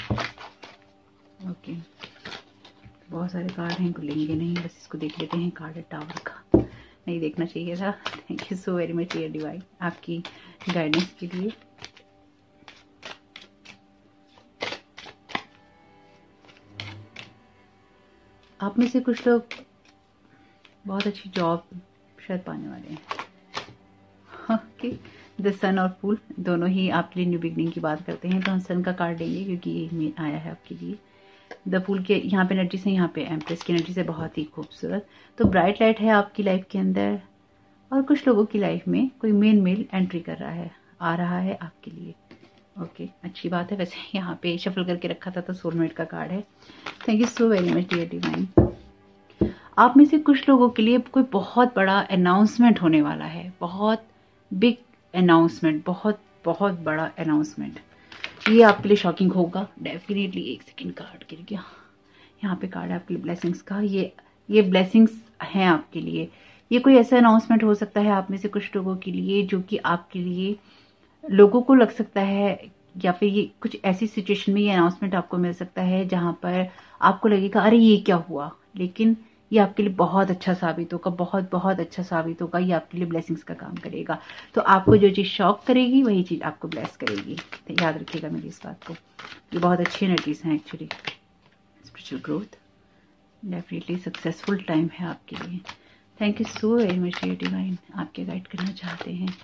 ओके, बहुत सारे कार्ड हैं, खुलेंगे नहीं, बस इसको देख लेते हैं। कार्ड है टावर का, नहीं देखना चाहिए था। Thank you so very much dear divine आपकी गाइडेंस के लिए। आप में से कुछ लोग बहुत अच्छी जॉब शायद पाने वाले हैं। ओके, द सन और फूल दोनों ही आपके लिए न्यू बिगनिंग की बात करते हैं, तो हम सन का कार्ड लेंगे क्योंकि ये आया है आपके लिए। द फूल के यहाँ पे एनर्जी से, यहाँ पे एम्प्रेस की एनर्जी से, बहुत ही खूबसूरत। तो ब्राइट लाइट है आपकी लाइफ के अंदर और कुछ लोगों की लाइफ में कोई मेन मेल एंट्री कर रहा है, आ रहा है आपके लिए। ओके, अच्छी बात है। वैसे यहाँ पे शफल करके रखा था तो सोलमेट का कार्ड है। Thank you so very much dear divine. आप में से कुछ लोगों के लिए कोई बहुत बड़ा अनाउंसमेंट होने वाला है, बहुत बिग अनाउंसमेंट, बहुत बहुत बड़ा अनाउंसमेंट। ये आपके लिए शॉकिंग होगा डेफिनेटली। एक सेकंड, कार्ड गिर गया। यहाँ पे कार्ड है आपके लिए ब्लेसिंग्स का। ये ब्लेसिंग्स हैं आपके लिए। ये कोई ऐसा अनाउंसमेंट हो सकता है आप में से कुछ लोगों के लिए जो कि आपके लिए लोगों को लग सकता है, या फिर ये कुछ ऐसी सिचुएशन में ये अनाउंसमेंट आपको मिल सकता है जहां पर आपको लगेगा अरे ये क्या हुआ, लेकिन ये आपके लिए बहुत अच्छा साबित होगा, बहुत बहुत अच्छा साबित होगा। ये आपके लिए ब्लेसिंग्स का काम करेगा। तो आपको जो चीज शॉक करेगी वही चीज आपको ब्लेस करेगी। तो याद रखिएगा मेरी इस बात को। ये बहुत अच्छी एनर्जीज हैं actually. Spiritual growth, definitely successful time है आपके लिए। Thank you so very much dear divine, आपके गाइड करना चाहते हैं।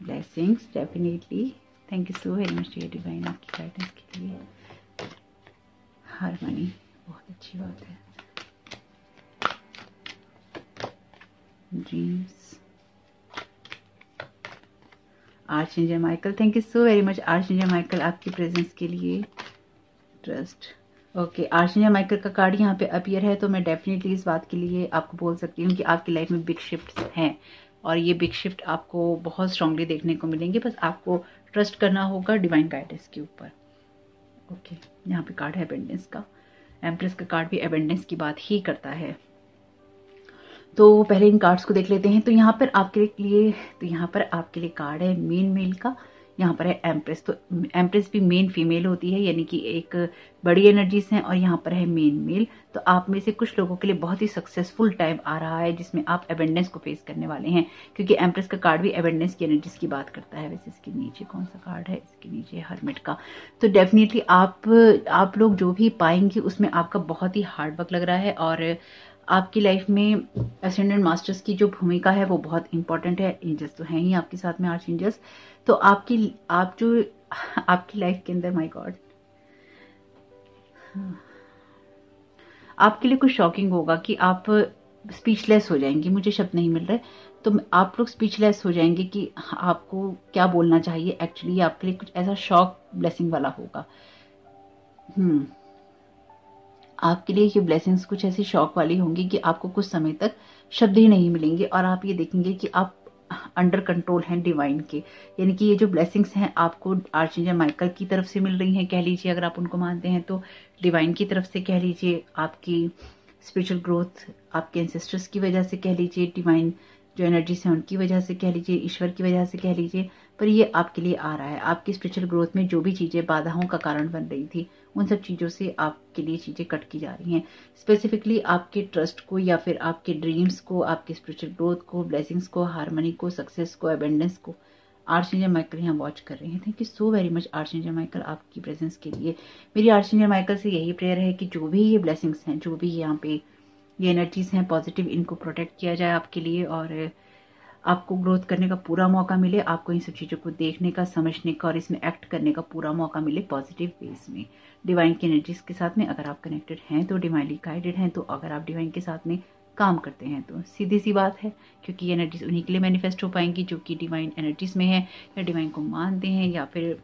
Blessings definitely. Thank you so very much dear divine आपकी गाइडेंस के लिए। हार्मनी, बहुत अच्छी बात है। Dreams, archangel Michael, thank you so very much archangel Michael आपकी प्रेजेंस के लिए। ट्रस्ट, ओके, आर्चएंजल माइकल का कार्ड यहाँ पे अपीयर है, तो मैं डेफिनेटली इस बात के लिए आपको बोल सकती हूँ कि आपकी लाइफ में बिग शिफ्ट्स हैं और ये बिग शिफ्ट आपको बहुत स्ट्रांगली देखने को मिलेंगे। बस आपको ट्रस्ट करना होगा डिवाइन गाइडेंस के ऊपर। ओके, यहाँ पे कार्ड है अबेंडेंस का। एम्प्रेस का कार्ड भी अबेंडेंस की बात ही करता है। तो पहले इन कार्ड्स को देख लेते हैं। तो यहाँ पर आपके लिए कार्ड है मेन मेल का। यहाँ पर है एम्प्रेस। तो एम्प्रेस भी मेन फीमेल होती है, यानी कि एक बड़ी एनर्जीज हैं, और यहाँ पर है मेन मेल। तो आप में से कुछ लोगों के लिए बहुत ही सक्सेसफुल टाइम आ रहा है जिसमें आप एबेंडेंस को फेस करने वाले हैं, क्योंकि एम्प्रेस का कार्ड भी एबेंडेंस की एनर्जीज की बात करता है। वैसे इसके नीचे कौन सा कार्ड है? इसके नीचे हर्मिट का। तो डेफिनेटली आप लोग जो भी पाएंगे उसमें आपका बहुत ही हार्ड वर्क लग रहा है और आपकी लाइफ में असेंडेंट मास्टर्स की जो भूमिका है वो बहुत इंपॉर्टेंट है। एंजल्स तो हैं ही आपके साथ में, आर्च एंजल्स। तो आपकी लाइफ के अंदर, माय गॉड, आपके लिए कुछ शॉकिंग होगा कि आप स्पीचलेस हो जाएंगे। मुझे शब्द नहीं मिल रहे, तो आप लोग स्पीचलेस हो जाएंगे कि आपको क्या बोलना चाहिए। एक्चुअली आपके लिए कुछ ऐसा शॉक ब्लेसिंग वाला होगा। आपके लिए ये ब्लेसिंग्स कुछ ऐसी शॉक वाली होंगी कि आपको कुछ समय तक शब्द ही नहीं मिलेंगे और आप ये देखेंगे कि आप अंडर कंट्रोल हैं डिवाइन के। यानी कि ये जो ब्लेसिंग्स हैं आपको आर्चएंजल माइकल की तरफ से मिल रही हैं, कह लीजिए अगर आप उनको मानते हैं तो, डिवाइन की तरफ से कह लीजिए, आपकी स्पिरिचुअल ग्रोथ आपके एंसेस्टर्स की वजह से कह लीजिए, डिवाइन जो एनर्जीज हैं उनकी वजह से कह लीजिए, ईश्वर की वजह से कह लीजिए, पर ये आपके लिए आ रहा है। आपकी स्पिरिचुअल ग्रोथ में जो भी चीजें बाधाओं का कारण बन रही थी उन सब चीजों से आपके लिए चीजें कट की जा रही हैं। स्पेसिफिकली आपके ट्रस्ट को या फिर आपके ड्रीम्स को, आपके स्पिरिचुअल ग्रोथ को, ब्लेसिंग्स को, हार्मनी को, सक्सेस को, अबेंडेंस को आर्चएंजल माइकल यहाँ वॉच कर रहे हैं। Thank you so very much archangel Michael आपकी प्रेजेंस के लिए। मेरी आर्चएंजल माइकल से यही प्रेयर है कि जो भी ये ब्लेसिंग्स हैं, जो भी यहाँ पे ये एनर्जीज हैं पॉजिटिव, इनको प्रोटेक्ट किया जाए आपके लिए और आपको ग्रोथ करने का पूरा मौका मिले, आपको इन सब चीज़ों को देखने का, समझने का और इसमें एक्ट करने का पूरा मौका मिले पॉजिटिव वेज में, डिवाइन की एनर्जीज के साथ में। अगर आप कनेक्टेड हैं तो, डिवाइनली गाइडेड हैं तो, अगर आप डिवाइन के साथ में काम करते हैं तो सीधी सी बात है, क्योंकि ये एनर्जीज उन्हीं के लिए मैनिफेस्ट हो पाएंगी जो कि डिवाइन एनर्जीज में है या डिवाइन को मानते हैं या फिर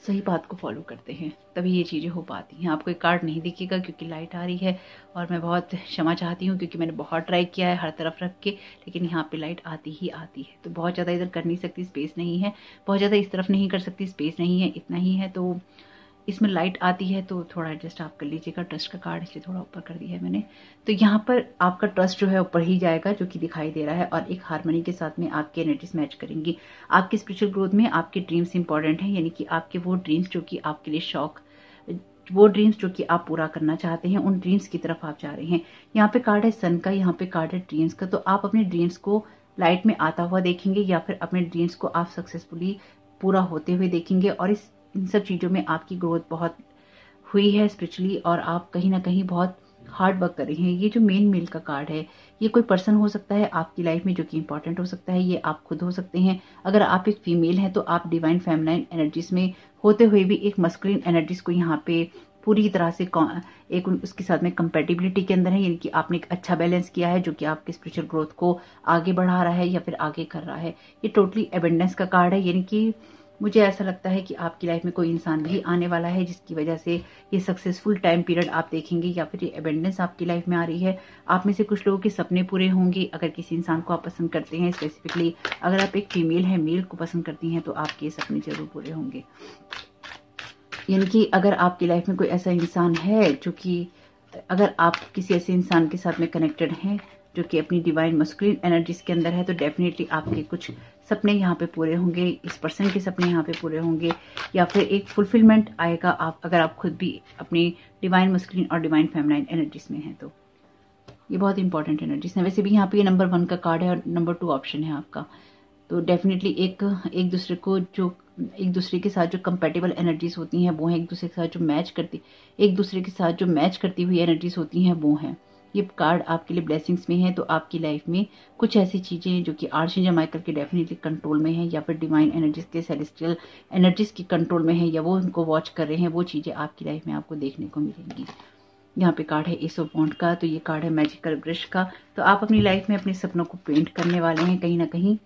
सही बात को फॉलो करते हैं, तभी ये चीज़ें हो पाती हैं। आपको एक कार्ड नहीं दिखेगा क्योंकि लाइट आ रही है और मैं बहुत क्षमा चाहती हूँ क्योंकि मैंने बहुत ट्राई किया है हर तरफ रख के, लेकिन यहाँ पे लाइट आती ही आती है। तो बहुत ज़्यादा इधर कर नहीं सकती, स्पेस नहीं है, बहुत ज़्यादा इस तरफ नहीं कर सकती, स्पेस नहीं है, इतना ही है। तो इसमें लाइट आती है तो थोड़ा एडजस्ट आप कर लीजिएगा। ट्रस्ट का कार्ड इसलिए थोड़ा ऊपर कर दिया है मैंने। तो यहाँ पर आपका ट्रस्ट जो है ऊपर ही जाएगा जो कि दिखाई दे रहा है और एक हार्मनी के साथ में आपकी एनर्जीज मैच करेंगी। आपकी स्पिरिचुअल ग्रोथ में आपके ड्रीम्स इंपॉर्टेंट हैं, यानी कि आपके वो ड्रीम्स जो कि आपके लिए शौक, वो ड्रीम्स जो कि आप पूरा करना चाहते हैं, उन ड्रीम्स की तरफ आप जा रहे हैं। यहाँ पे कार्ड है सन का, यहाँ पे कार्ड है ड्रीम्स का। तो आप अपने ड्रीम्स को लाइट में आता हुआ देखेंगे या फिर अपने ड्रीम्स को आप सक्सेसफुली पूरा होते हुए देखेंगे और इन सब चीज़ों में आपकी ग्रोथ बहुत हुई है स्पिरिचुअली और आप कहीं ना कहीं बहुत हार्ड वर्क कर रहे हैं। ये जो मेल का कार्ड है, ये कोई पर्सन हो सकता है आपकी लाइफ में जो कि इंपॉर्टेंट हो सकता है, ये आप खुद हो सकते हैं। अगर आप एक फीमेल हैं तो आप डिवाइन फेमिनाइन एनर्जीज में होते हुए भी एक मस्कुलिन एनर्जीज को यहाँ पे पूरी तरह से एक उसके साथ में कंपेटिबिलिटी के अंदर है, यानी कि आपने एक अच्छा बैलेंस किया है जो कि आपके स्पिरिचुअल ग्रोथ को आगे बढ़ा रहा है या फिर आगे कर रहा है। ये टोटली एबेंडेंस का कार्ड है, यानी कि मुझे ऐसा लगता है कि आपकी लाइफ में कोई इंसान भी आने वाला है जिसकी वजह से ये सक्सेसफुल टाइम पीरियड आप देखेंगे या फिर ये एबेंडेंस आपकी लाइफ में आ रही है। आप में से कुछ लोगों के सपने पूरे होंगे अगर किसी इंसान को आप पसंद करते हैं। स्पेसिफिकली अगर आप एक फीमेल है, मेल को पसंद करती हैं तो आपके ये सपने जरूर पूरे होंगे। यानी कि अगर आपकी लाइफ में कोई ऐसा इंसान है जो कि, अगर आप किसी ऐसे इंसान के साथ में कनेक्टेड हैं जो कि अपनी डिवाइन मस्कुलिन एनर्जीज के अंदर है तो डेफिनेटली आपके कुछ सपने यहाँ पे पूरे होंगे, इस पर्सन के सपने यहाँ पे पूरे होंगे या फिर एक फुलफिलमेंट आएगा आप अगर आप खुद भी अपनी डिवाइन मस्कुलिन और डिवाइन फेमिनाइन एनर्जीज में हैं तो। ये बहुत इंपॉर्टेंट एनर्जीज है। वैसे भी यहाँ पे ये नंबर 1 का कार्ड है और नंबर 2 ऑप्शन है आपका। तो डेफिनेटली एक दूसरे के साथ जो कंपेटेबल एनर्जीज होती हैं वो हैं, एक दूसरे के साथ जो मैच करती हुई एनर्जीज होती हैं वो हैं। ये कार्ड आपके लिए ब्लेसिंग्स में है। तो आपकी लाइफ में कुछ ऐसी चीजें जो कि आर्चएंजल माइकल के डेफिनेटली कंट्रोल में है या फिर डिवाइन एनर्जीज के, सेलेस्टियल एनर्जीज की कंट्रोल में है या वो उनको वॉच कर रहे हैं, वो चीजें आपकी लाइफ में आपको देखने को मिलेंगी। यहाँ पे कार्ड है एस ऑफ वॉन्ड का, तो ये कार्ड है मैजिकल ब्रश का। तो आप अपनी लाइफ में अपने सपनों को पेंट करने वाले हैं। कहीं ना कहीं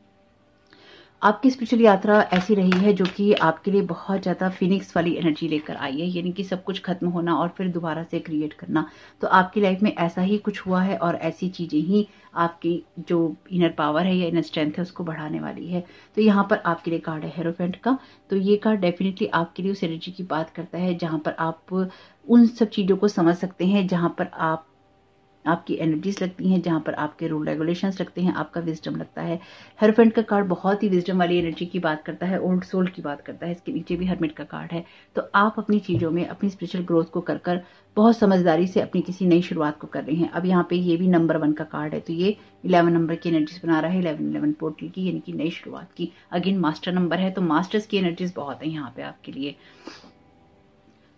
आपकी स्पिरिचुअल यात्रा ऐसी रही है जो कि आपके लिए बहुत ज़्यादा फिनिक्स वाली एनर्जी लेकर आई है, यानी कि सब कुछ खत्म होना और फिर दोबारा से क्रिएट करना। तो आपकी लाइफ में ऐसा ही कुछ हुआ है और ऐसी चीज़ें ही आपकी जो इनर पावर है या इनर स्ट्रेंथ है उसको बढ़ाने वाली है। तो यहाँ पर आपके लिए कार्ड है हेरोफेंट का। तो ये कार्ड डेफिनेटली आपके लिए उस एनर्जी की बात करता है जहाँ पर आप उन सब चीज़ों को समझ सकते हैं, जहाँ पर आपकी एनर्जीज लगती हैं, जहाँ पर आपके रूल रेगुलेशंस लगते हैं, आपका विजडम लगता है। हेरोफेंट का कार्ड बहुत ही विजडम वाली एनर्जी की बात करता है, ओल्ड सोल की बात करता है। इसके नीचे भी हर्मिट का कार्ड है। तो आप अपनी चीज़ों में अपनी स्पिरिचुअल ग्रोथ को कर बहुत समझदारी से अपनी किसी नई शुरुआत को कर रहे हैं। अब यहाँ पे ये भी नंबर 1 का कार्ड है, तो ये 11 नंबर की एनर्जीज बना रहा है, 11 पोर्टल की, यानी कि नई शुरुआत की। अगेन मास्टर नंबर है, तो मास्टर्स की एनर्जीज बहुत है यहाँ पे आपके लिए।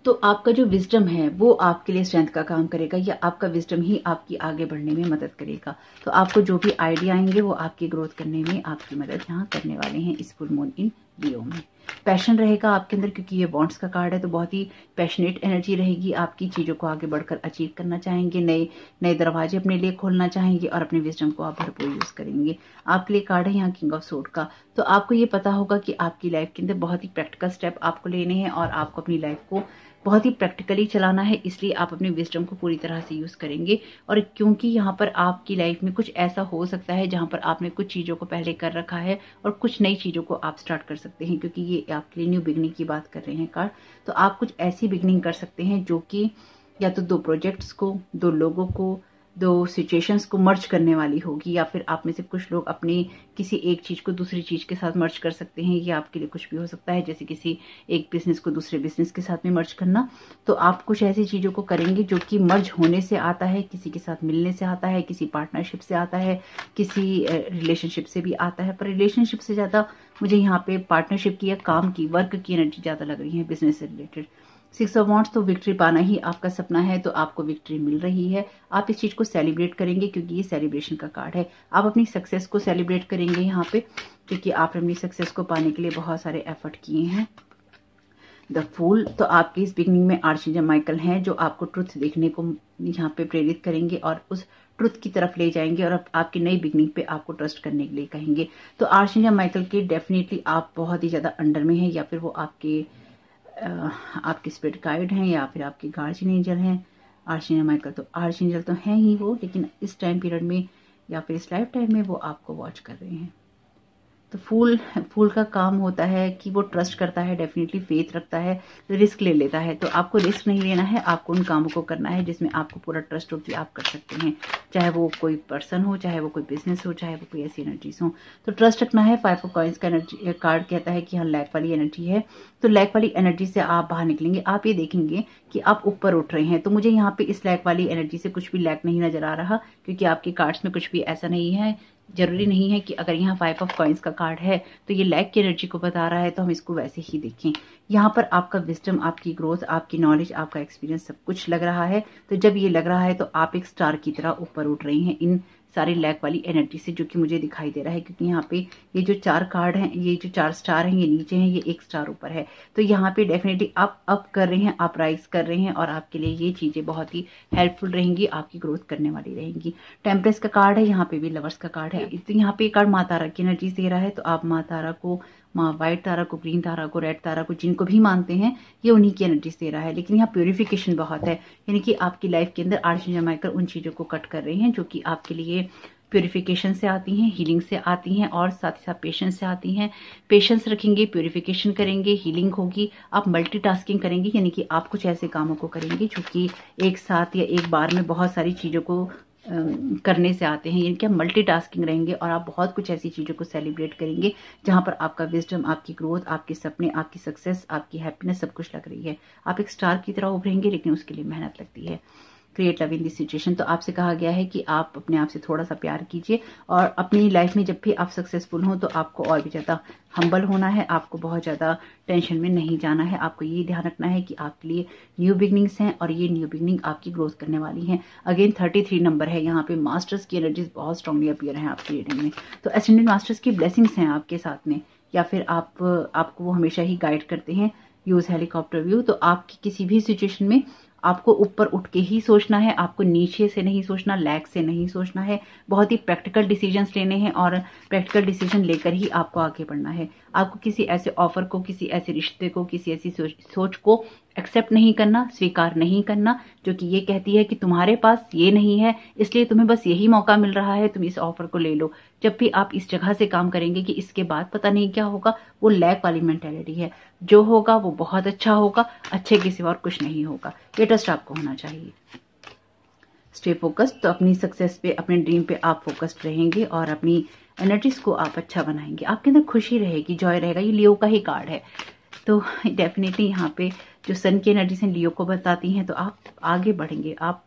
तो आपका जो विजडम है वो आपके लिए स्ट्रेंथ का काम करेगा या आपका विजडम ही आपकी आगे बढ़ने में मदद करेगा। तो आपको जो भी आइडिया आएंगे वो आपकी ग्रोथ करने में आपकी मदद यहाँ करने वाले हैं इस फुल मून इन लियो में। पैशन रहेगा आपके अंदर, क्योंकि ये वॉन्ट्स का कार्ड है, तो बहुत ही पैशनेट एनर्जी रहेगी आपकी। चीज़ों को आगे बढ़कर अचीव करना चाहेंगे, नए दरवाजे अपने लिए खोलना चाहेंगे और अपने विजडम को आप भरपूर यूज करेंगे। आपके लिए कार्ड है यहाँ किंग ऑफ सोर्ड का। तो आपको ये पता होगा कि आपकी लाइफ के अंदर बहुत ही प्रैक्टिकल स्टेप आपको लेने हैं और आपको अपनी लाइफ को बहुत ही प्रैक्टिकली चलाना है, इसलिए आप अपने विजडम को पूरी तरह से यूज़ करेंगे। और क्योंकि यहाँ पर आपकी लाइफ में कुछ ऐसा हो सकता है जहाँ पर आपने कुछ चीज़ों को पहले कर रखा है और कुछ नई चीज़ों को आप स्टार्ट कर सकते हैं, क्योंकि ये आपके लिए न्यू बिगनिंग की बात कर रहे हैं कार्ड। तो आप कुछ ऐसी बिगनिंग कर सकते हैं जो कि या तो 2 प्रोजेक्ट्स को, 2 लोगों को, 2 सिचुएशंस को मर्ज करने वाली होगी, या फिर आप में से कुछ लोग अपनी किसी एक चीज़ को दूसरी चीज़ के साथ मर्ज कर सकते हैं। ये आपके लिए कुछ भी हो सकता है, जैसे किसी एक बिजनेस को दूसरे बिजनेस के साथ में मर्ज करना। तो आप कुछ ऐसी चीज़ों को करेंगे जो कि मर्ज होने से आता है, किसी के साथ मिलने से आता है, किसी पार्टनरशिप से आता है, किसी रिलेशनशिप से भी आता है। पर रिलेशनशिप से ज़्यादा मुझे यहाँ पे पार्टनरशिप की या काम की, वर्क की एनर्जी ज़्यादा लग रही है, बिजनेस से रिलेटेड। 6 ऑफ वॉन्ड्स, तो विक्ट्री पाना ही आपका सपना है, तो आपको विक्ट्री मिल रही है। आप इस चीज़ को सेलिब्रेट करेंगे क्योंकि ये सेलिब्रेशन का कार्ड है। आप अपनी सक्सेस को सेलिब्रेट करेंगे यहाँ पे, क्योंकि आपने अपनी सक्सेस को पाने के लिए बहुत सारे एफर्ट किए हैं। द फूल, तो आपकी इस बिगनिंग में आर्चएंजल माइकल हैं जो आपको ट्रुथ देखने को यहाँ पे प्रेरित करेंगे और उस ट्रुथ की तरफ ले जाएंगे और आपकी नई बिगनिंग पे आपको ट्रस्ट करने के लिए कहेंगे। तो आर्चएंजल माइकल के डेफिनेटली आप बहुत ही ज़्यादा अंडर में हैं, या फिर वो आपके स्पिरिट गाइड हैं, या फिर आपके गार्जियन एंजल हैं। आर्चएंजल माइकल तो आर्चएंजल तो हैं ही वो, लेकिन इस टाइम पीरियड में या फिर इस लाइफ टाइम में वो आपको वॉच कर रहे हैं। तो फूल का काम होता है कि वो ट्रस्ट करता है, डेफिनेटली फेथ रखता है, रिस्क ले लेता है। तो आपको रिस्क नहीं लेना है, आपको उन कामों को करना है जिसमें आपको पूरा ट्रस्ट हो कि आप कर सकते हैं, चाहे वो कोई पर्सन हो, चाहे वो कोई बिजनेस हो, चाहे वो कोई ऐसी एनर्जीज हो। तो ट्रस्ट रखना है। 5 ऑफ कॉइंस का एनर्जी कार्ड कहता है कि हाँ, लैक वाली एनर्जी है, तो लैक वाली एनर्जी से आप बाहर निकलेंगे। आप ये देखेंगे कि आप ऊपर उठ रहे हैं। तो मुझे यहाँ पे इस लैक वाली एनर्जी से कुछ भी लैक नहीं नजर आ रहा, क्योंकि आपके कार्ड्स में कुछ भी ऐसा नहीं है। जरूरी नहीं है कि अगर यहाँ 5 ऑफ कॉइंस का कार्ड है तो ये लैक की एनर्जी को बता रहा है, तो हम इसको वैसे ही देखें। यहाँ पर आपका विजडम, आपकी ग्रोथ, आपकी नॉलेज, आपका एक्सपीरियंस सब कुछ लग रहा है। तो जब ये लग रहा है तो आप एक स्टार की तरह ऊपर उठ रही हैं इन सारे लैक वाली एनर्जी से, जो कि मुझे दिखाई दे रहा है। क्योंकि यहाँ पे ये जो 4 कार्ड हैं, ये जो 4 स्टार हैं, ये नीचे हैं, ये 1 स्टार ऊपर है। तो यहाँ पे डेफिनेटली आप अप कर रहे हैं, आप राइज कर रहे हैं, और आपके लिए ये चीजें बहुत ही हेल्पफुल रहेंगी, आपकी ग्रोथ करने वाली रहेंगी। टेम्परेस का कार्ड है, यहाँ पे भी लवर्स का कार्ड है। तो यहाँ पे कार्ड माँ तारा की एनर्जी दे रहा है। तो आप माँ तारा को, माँ व्हाइट तारा को, ग्रीन तारा को, रेड तारा को, जिनको भी मानते हैं, ये उन्हीं की एनर्जी दे रहा है। लेकिन यहाँ प्योरिफिकेशन बहुत है, यानी कि आपकी लाइफ के अंदर आर्चएंजल माइकल उन चीजों को कट कर रहे हैं जो कि आपके लिए प्योरिफिकेशन से आती हैं, हीलिंग से आती हैं, और साथ ही साथ पेशेंस से आती हैं। पेशेंस रखेंगे, प्योरिफिकेशन करेंगे, हीलिंग होगी, आप मल्टीटास्किंग करेंगे, यानी कि आप कुछ ऐसे कामों को करेंगे जो कि एक साथ या एक बार में बहुत सारी चीजों को करने से आते हैं, यानी कि आप मल्टीटास्किंग रहेंगे और आप बहुत कुछ ऐसी चीजों को सेलिब्रेट करेंगे जहां पर आपका विजडम, आपकी ग्रोथ, आपके सपने, आपकी सक्सेस, आपकी हैप्पीनेस सब कुछ लग रही है। आप एक स्टार की तरह उभरेंगे, लेकिन उसके लिए मेहनत लगती है। Create love in this situation, तो आपसे कहा गया है कि आप अपने आप से थोड़ा सा प्यार कीजिए, और अपनी लाइफ में जब भी आप सक्सेसफुल हो तो आपको और भी ज़्यादा हम्बल होना है, आपको बहुत ज़्यादा टेंशन में नहीं जाना है। आपको ये ध्यान रखना है कि आपके लिए न्यू बिगनिंग्स हैं, और ये न्यू बिगनिंग आपकी ग्रोथ करने वाली हैं। अगेन 33 नंबर है, यहाँ पे मास्टर्स की एनर्जीज बहुत स्ट्रांगली अपीयर हैं आपकी रीडिंग में। तो एसेंडेंट मास्टर्स की ब्लेसिंग्स हैं आपके साथ में, या फिर आपको वो हमेशा ही गाइड करते हैं। यूज हेलीकॉप्टर व्यू, तो आपकी किसी भी सिचुएशन में आपको ऊपर उठ के ही सोचना है, आपको नीचे से नहीं सोचना, लैक से नहीं सोचना है। बहुत ही प्रैक्टिकल डिसीजंस लेने हैं, और प्रैक्टिकल डिसीजन लेकर ही आपको आगे बढ़ना है। आपको किसी ऐसे ऑफर को, किसी ऐसे रिश्ते को, किसी ऐसी सोच को एक्सेप्ट नहीं करना, स्वीकार नहीं करना, जो कि ये कहती है कि तुम्हारे पास ये नहीं है, इसलिए तुम्हें बस यही मौका मिल रहा है, तुम इस ऑफर को ले लो। जब भी आप इस जगह से काम करेंगे कि इसके बाद पता नहीं क्या होगा, वो लैक वाली मेंटेलिटी है। जो होगा वो बहुत अच्छा होगा, अच्छे के सिवा और कुछ नहीं होगा, ये ट्रस्ट आपको होना चाहिए। स्टे फोकस्ड, तो अपनी सक्सेस पे, अपने ड्रीम पे आप फोकस्ड रहेंगे और अपनी एनर्जीज को आप अच्छा बनाएंगे। आपके अंदर खुशी रहेगी, जॉय रहेगा। ये लियो का ही कार्ड है, तो डेफिनेटली यहाँ पे जो सन की एनर्जी से लियो को बताती हैं, तो आप आगे बढ़ेंगे। आप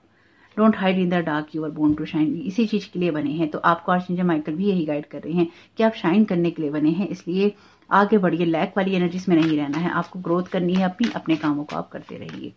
don't hide in the dark, you are born to shine, इसी चीज के लिए बने हैं। तो आपको आर्चएंजल माइकल भी यही गाइड कर रहे हैं कि आप शाइन करने के लिए बने हैं, इसलिए आगे बढ़िए। लैक वाली एनर्जीज में नहीं रहना है, आपको ग्रोथ करनी है अपने कामों को आप करते रहिए।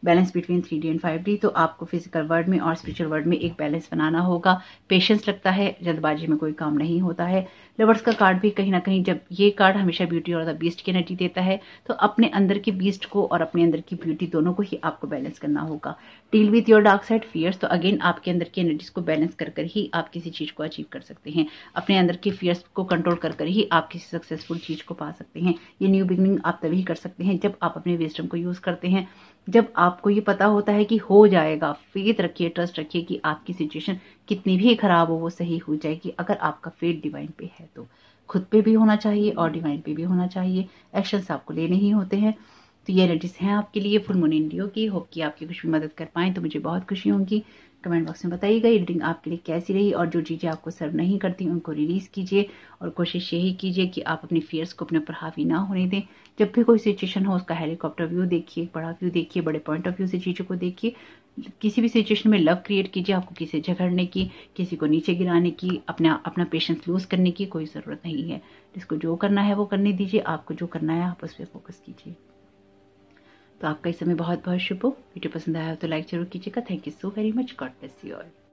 Balance between 3D and 5D, तो आपको फिजिकल वर्ल्ड में और स्पिरिचुअल वर्ल्ड में एक बैलेंस बनाना होगा। पेशेंस लगता है, जल्दबाजी में कोई काम नहीं होता है। लवर्स का कार्ड भी कहीं ना कहीं, जब ये कार्ड हमेशा ब्यूटी और द बीस्ट की एनर्जी देता है, तो अपने अंदर की बीस्ट को और अपने अंदर की ब्यूटी दोनों को ही आपको बैलेंस करना होगा। Deal with your dark side fears, तो अगेन आपके अंदर की एनर्जीज को बैलेंस कर ही आप किसी चीज को अचीव कर सकते हैं। अपने अंदर के फियर्स को कंट्रोल कर ही आप किसी सक्सेसफुल चीज को पा सकते हैं। ये न्यू बिगनिंग आप तभी कर सकते हैं जब आप अपने विजडम को यूज करते हैं, जब आपको ये पता होता है कि हो जाएगा, फेथ रखिए, ट्रस्ट रखिए कि आपकी सिचुएशन कितनी भी खराब हो वो सही हो जाएगी। अगर आपका फेथ डिवाइन पे है तो खुद पे भी होना चाहिए और डिवाइन पे भी होना चाहिए। एक्शंस आपको लेने ही होते हैं। तो ये एनर्जीज हैं आपके लिए फुल मून इन लियो की। होप कि आपकी कुछ भी मदद कर पाएँ तो मुझे बहुत खुशी होगी। कमेंट बॉक्स में बताइएगा ये रीडिंग आपके लिए कैसी रही, और जो चीज़ें आपको सर्व नहीं करती उनको रिलीज़ कीजिए और कोशिश यही कीजिए कि आप अपनी फियर्स को अपने ऊपर हावी ना होने दें। जब भी कोई सिचुएशन हो उसका हेलीकॉप्टर व्यू देखिए, बड़ा व्यू देखिए, बड़े पॉइंट ऑफ व्यू से चीज़ों को देखिए। किसी भी सिचुएशन में लव क्रिएट कीजिए। आपको किसी से झगड़ने की, किसी को नीचे गिराने की, अपना पेशेंस लूज करने की कोई ज़रूरत नहीं है। जिसको जो करना है वो करने दीजिए। आपको जो करना है आप उस पर फोकस कीजिए। तो आपका इस समय बहुत बहुत शुभ हो। वीडियो पसंद आया हो तो लाइक जरूर कीजिएगा। Thank you so very much. God bless you all.